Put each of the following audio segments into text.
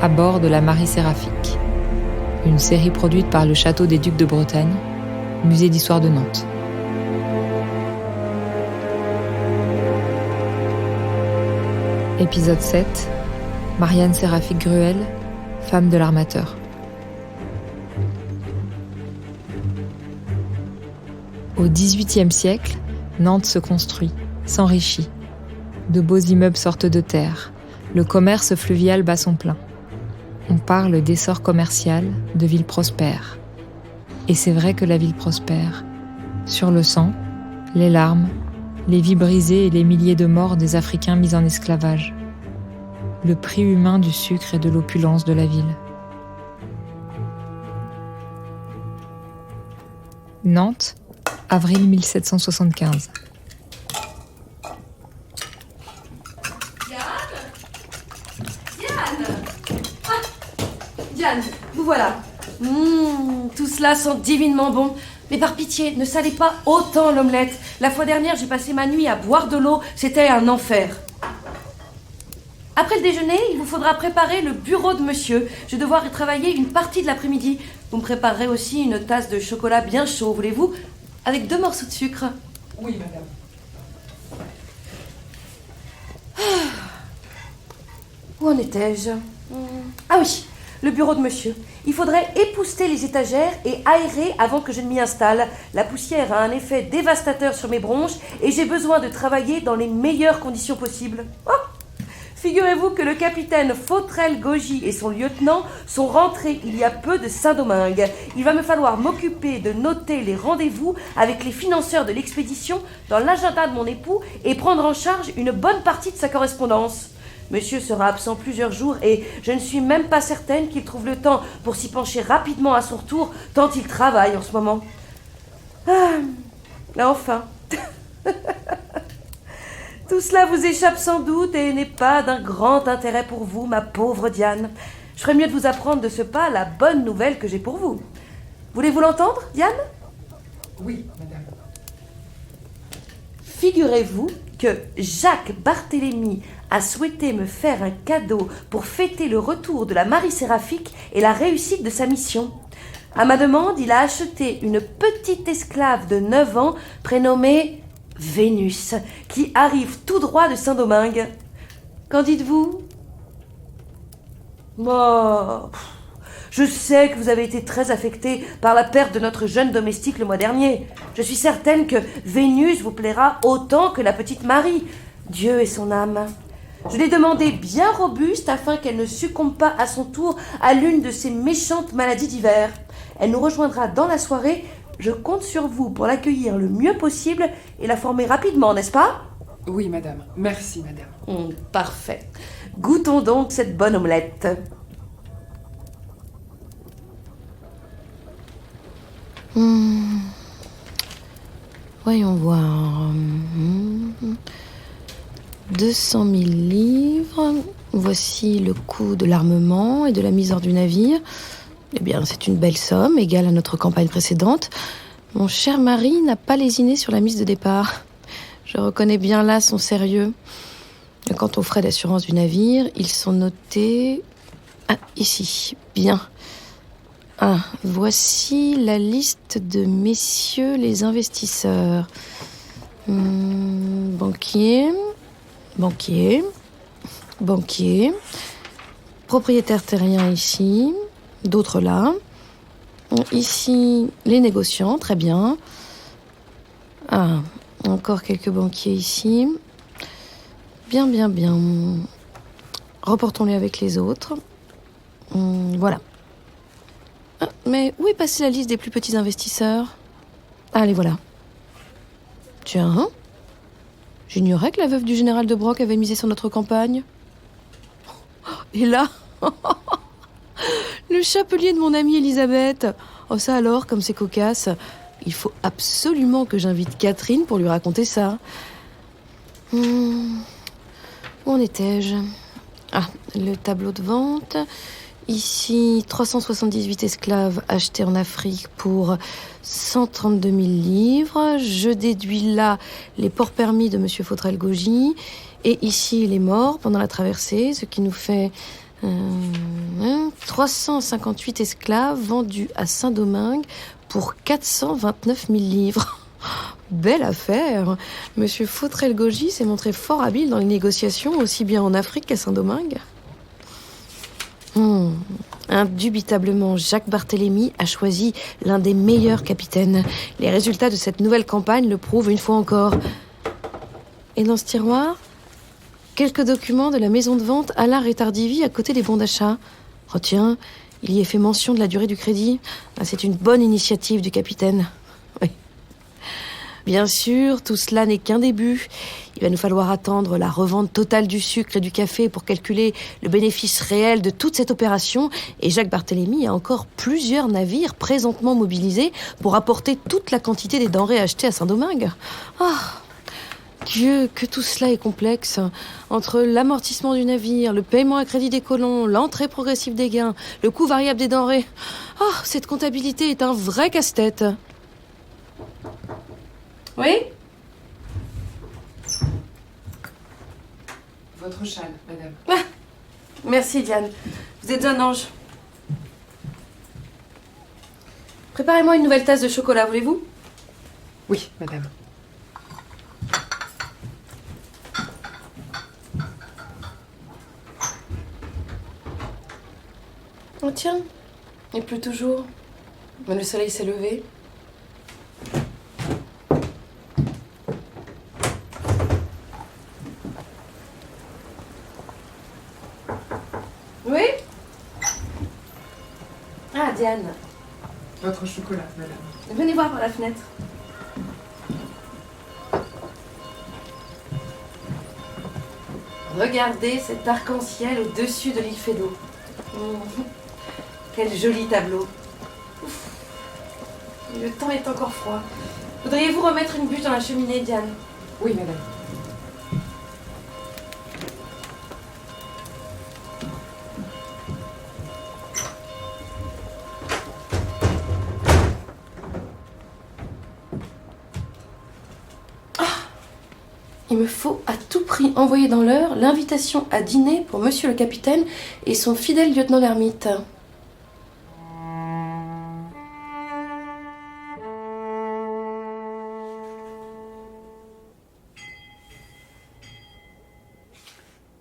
à bord de la Marie Séraphique, une série produite par le Château des Ducs de Bretagne, musée d'histoire de Nantes. Épisode 7, Marianne Séraphique Gruel, femme de l'armateur. Au XVIIIe siècle, Nantes se construit, s'enrichit. De beaux immeubles sortent de terre. Le commerce fluvial bat son plein. On parle d'essor commercial, de ville prospère. Et c'est vrai que la ville prospère. Sur le sang, les larmes, les vies brisées et les milliers de morts des Africains mis en esclavage. Le prix humain du sucre et de l'opulence de la ville. Nantes, avril 1775. Diane, vous voilà. Tout cela sent divinement bon. Mais par pitié, ne salez pas autant l'omelette. La fois dernière, j'ai passé ma nuit à boire de l'eau. C'était un enfer. Après le déjeuner, il vous faudra préparer le bureau de monsieur. Je vais devoir y travailler une partie de l'après-midi. Vous me préparerez aussi une tasse de chocolat bien chaud, voulez-vous? Avec 2 morceaux de sucre. Oui, madame. Où en étais-je? Ah oui, le bureau de monsieur. Il faudrait épousseter les étagères et aérer avant que je ne m'y installe. La poussière a un effet dévastateur sur mes bronches et j'ai besoin de travailler dans les meilleures conditions possibles. Oh, figurez-vous que le capitaine Fautrel-Gogy et son lieutenant sont rentrés il y a peu de Saint-Domingue. Il va me falloir m'occuper de noter les rendez-vous avec les financeurs de l'expédition dans l'agenda de mon époux et prendre en charge une bonne partie de sa correspondance. Monsieur sera absent plusieurs jours et je ne suis même pas certaine qu'il trouve le temps pour s'y pencher rapidement à son retour, tant il travaille en ce moment. Enfin. Tout cela vous échappe sans doute et n'est pas d'un grand intérêt pour vous, ma pauvre Diane. Je ferais mieux de vous apprendre de ce pas la bonne nouvelle que j'ai pour vous. Voulez-vous l'entendre, Diane? Oui, madame. Figurez-vous que Jacques Barthélemy a souhaité me faire un cadeau pour fêter le retour de la Marie Séraphique et la réussite de sa mission. À ma demande, il a acheté une petite esclave de 9 ans prénommée Vénus, qui arrive tout droit de Saint-Domingue. Qu'en dites-vous? Je sais que vous avez été très affecté par la perte de notre jeune domestique le mois dernier. Je suis certaine que Vénus vous plaira autant que la petite Marie. Dieu ait son âme. Je l'ai demandée bien robuste afin qu'elle ne succombe pas à son tour à l'une de ces méchantes maladies d'hiver. Elle nous rejoindra dans la soirée. Je compte sur vous pour l'accueillir le mieux possible et la former rapidement, n'est-ce pas? Oui, madame. Merci, madame. Parfait. Goûtons donc cette bonne omelette. Voyons voir. 200 000 livres. Voici le coût de l'armement et de la mise hors du navire. Eh bien, c'est une belle somme, égale à notre campagne précédente. Mon cher mari n'a pas lésiné sur la mise de départ. Je reconnais bien là son sérieux. Quant aux frais d'assurance du navire, ils sont notés... Ah, ici. Bien. Voici la liste de messieurs les investisseurs. Banquier, propriétaire terrien ici, d'autres là. Ici, les négociants, très bien. Encore quelques banquiers ici. Bien. Reportons-les avec les autres. Voilà. Mais où est passée la liste des plus petits investisseurs? Les voilà. Tiens, j'ignorais que la veuve du général de Broc avait misé sur notre campagne. Et là, le chapelier de mon amie Elisabeth. Oh ça alors, comme c'est cocasse. Il faut absolument que j'invite Catherine pour lui raconter ça. Où en étais-je? Le tableau de vente. Ici, 378 esclaves achetés en Afrique pour 132 000 livres. Je déduis là les ports permis de M. Fautrel-Gogy. Et ici, les morts pendant la traversée, ce qui nous fait 358 esclaves vendus à Saint-Domingue pour 429 000 livres. Belle affaire. Monsieur Fautrel-Gogy s'est montré fort habile dans les négociations, aussi bien en Afrique qu'à Saint-Domingue. Indubitablement, Jacques Barthélemy a choisi l'un des meilleurs capitaines. Les résultats de cette nouvelle campagne le prouvent une fois encore. Et dans ce tiroir, quelques documents de la maison de vente Allard et Tardivi à côté des bons d'achat. Oh tiens, il y est fait mention de la durée du crédit. Ah, c'est une bonne initiative du capitaine. Oui. Bien sûr, tout cela n'est qu'un début. Il va nous falloir attendre la revente totale du sucre et du café pour calculer le bénéfice réel de toute cette opération. Et Jacques Barthélemy a encore plusieurs navires présentement mobilisés pour apporter toute la quantité des denrées achetées à Saint-Domingue. Ah, Dieu, que tout cela est complexe. Entre l'amortissement du navire, le paiement à crédit des colons, l'entrée progressive des gains, le coût variable des denrées. Ah, cette comptabilité est un vrai casse-tête. Oui? Votre châle, madame. Ah, merci Diane, vous êtes un ange. Préparez-moi une nouvelle tasse de chocolat, voulez-vous? Oui, madame. Oh tiens, il pleut toujours. Mais le soleil s'est levé. Oui? Ah, Diane, Votre chocolat, madame. venez voir par la fenêtre. Regardez cet arc-en-ciel au-dessus de l'île Feydeau. Quel joli tableau. Ouf. Et le temps est encore froid. Voudriez-vous remettre une bûche dans la cheminée, Diane? Oui, madame. Il me faut à tout prix envoyer dans l'heure l'invitation à dîner pour monsieur le capitaine et son fidèle lieutenant l'ermite.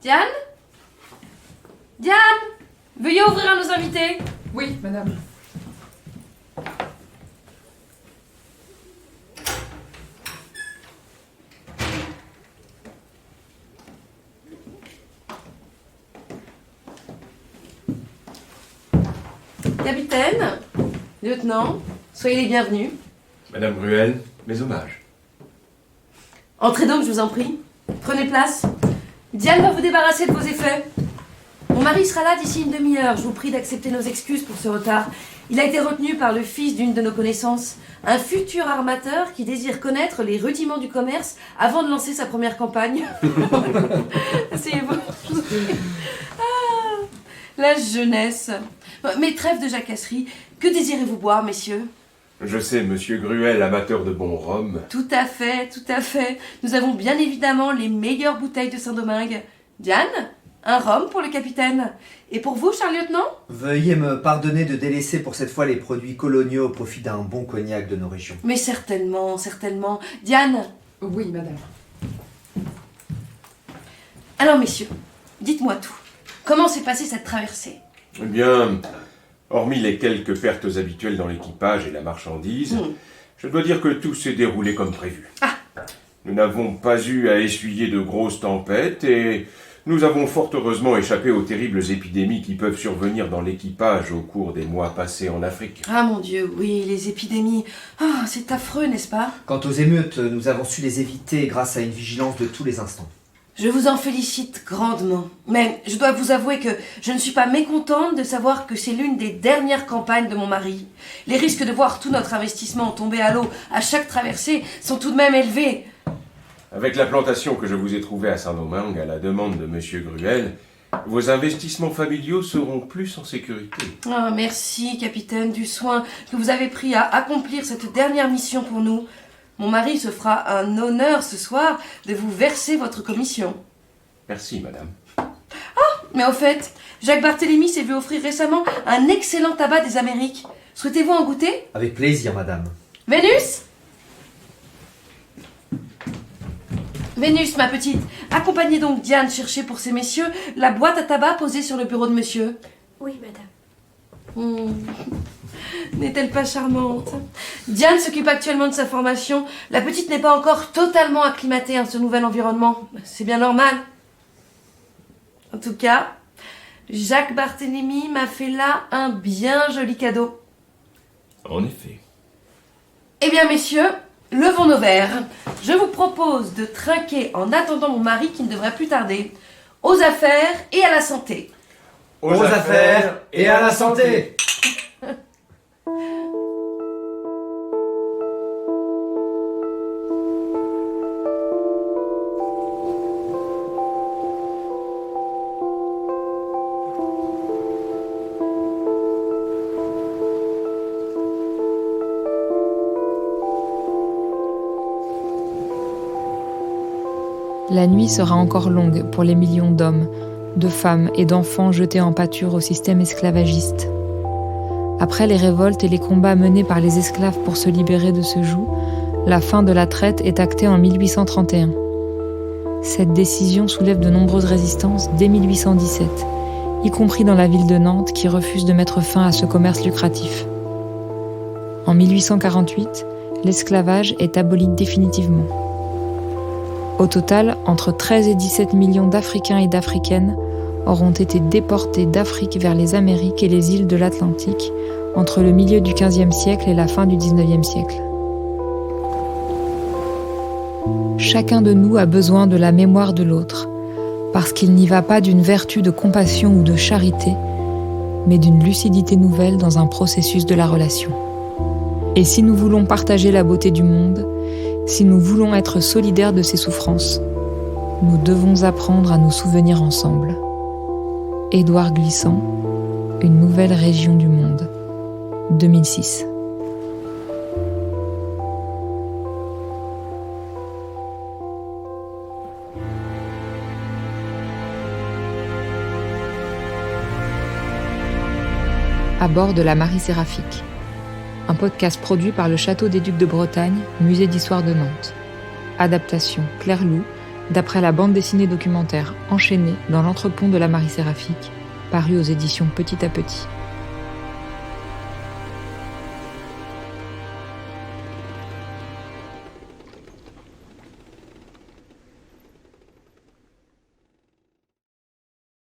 Diane? Diane? Veuillez ouvrir à nos invités. Oui, madame. Capitaine, lieutenant, soyez les bienvenus. Madame Gruel, mes hommages. Entrez donc, je vous en prie. Prenez place. Diane va vous débarrasser de vos effets. Mon mari sera là d'ici une demi-heure. Je vous prie d'accepter nos excuses pour ce retard. Il a été retenu par le fils d'une de nos connaissances, un futur armateur qui désire connaître les rudiments du commerce avant de lancer sa première campagne. Asseyez-vous. Ah, la jeunesse. Mais trêve de jacasserie. Que désirez-vous boire, messieurs? Je sais, monsieur Gruel, amateur de bon rhum. Tout à fait, tout à fait. Nous avons bien évidemment les meilleures bouteilles de Saint-Domingue. Diane, un rhum pour le capitaine. Et pour vous, cher lieutenant? Veuillez me pardonner de délaisser pour cette fois les produits coloniaux au profit d'un bon cognac de nos régions. Mais certainement, certainement. Diane? Oui, madame. Alors, messieurs, dites-moi tout. Comment s'est passée cette traversée? Eh bien, hormis les quelques pertes habituelles dans l'équipage et la marchandise, je dois dire que tout s'est déroulé comme prévu. Ah. Nous n'avons pas eu à essuyer de grosses tempêtes et nous avons fort heureusement échappé aux terribles épidémies qui peuvent survenir dans l'équipage au cours des mois passés en Afrique. Ah mon Dieu, oui, les épidémies. Ah, c'est affreux, n'est-ce pas? Quant aux émeutes, nous avons su les éviter grâce à une vigilance de tous les instants. Je vous en félicite grandement. Mais je dois vous avouer que je ne suis pas mécontente de savoir que c'est l'une des dernières campagnes de mon mari. Les risques de voir tout notre investissement tomber à l'eau à chaque traversée sont tout de même élevés. Avec la plantation que je vous ai trouvée à Saint-Domingue à la demande de monsieur Gruel, vos investissements familiaux seront plus en sécurité. Ah, merci, capitaine, du soin que vous avez pris à accomplir cette dernière mission pour nous. Mon mari se fera un honneur ce soir de vous verser votre commission. Merci, madame. Ah, Mais au fait, Jacques Barthélemy s'est vu offrir récemment un excellent tabac des Amériques. Souhaitez-vous en goûter? Avec plaisir, madame. Vénus? Vénus, ma petite, accompagnez donc Diane chercher pour ces messieurs la boîte à tabac posée sur le bureau de monsieur. Oui, madame. N'est-elle pas charmante? Diane s'occupe actuellement de sa formation. La petite n'est pas encore totalement acclimatée à ce nouvel environnement. C'est bien normal. En tout cas, Jacques Barthélemy m'a fait là un bien joli cadeau. En effet. Eh bien, messieurs, levons nos verres. Je vous propose de trinquer en attendant mon mari qui ne devrait plus tarder. Aux affaires et à la santé. Aux affaires et à la santé. La nuit sera encore longue pour les millions d'hommes, de femmes et d'enfants jetés en pâture au système esclavagiste. Après les révoltes et les combats menés par les esclaves pour se libérer de ce joug, la fin de la traite est actée en 1831. Cette décision soulève de nombreuses résistances dès 1817, y compris dans la ville de Nantes qui refuse de mettre fin à ce commerce lucratif. En 1848, l'esclavage est aboli définitivement. Au total, entre 13 et 17 millions d'Africains et d'Africaines auront été déportés d'Afrique vers les Amériques et les îles de l'Atlantique entre le milieu du XVe siècle et la fin du XIXe siècle. Chacun de nous a besoin de la mémoire de l'autre, parce qu'il n'y va pas d'une vertu de compassion ou de charité, mais d'une lucidité nouvelle dans un processus de la relation. Et si nous voulons partager la beauté du monde, si nous voulons être solidaires de ses souffrances, nous devons apprendre à nous souvenir ensemble. Édouard Glissant, Une nouvelle région du monde, 2006. À bord de la Marie Séraphique. Un podcast produit par le Château des Ducs de Bretagne, Musée d'Histoire de Nantes. Adaptation Claire Lou, d'après la bande dessinée documentaire Enchaînée dans l'entrepont de la Marie Séraphique, parue aux éditions Petit à Petit.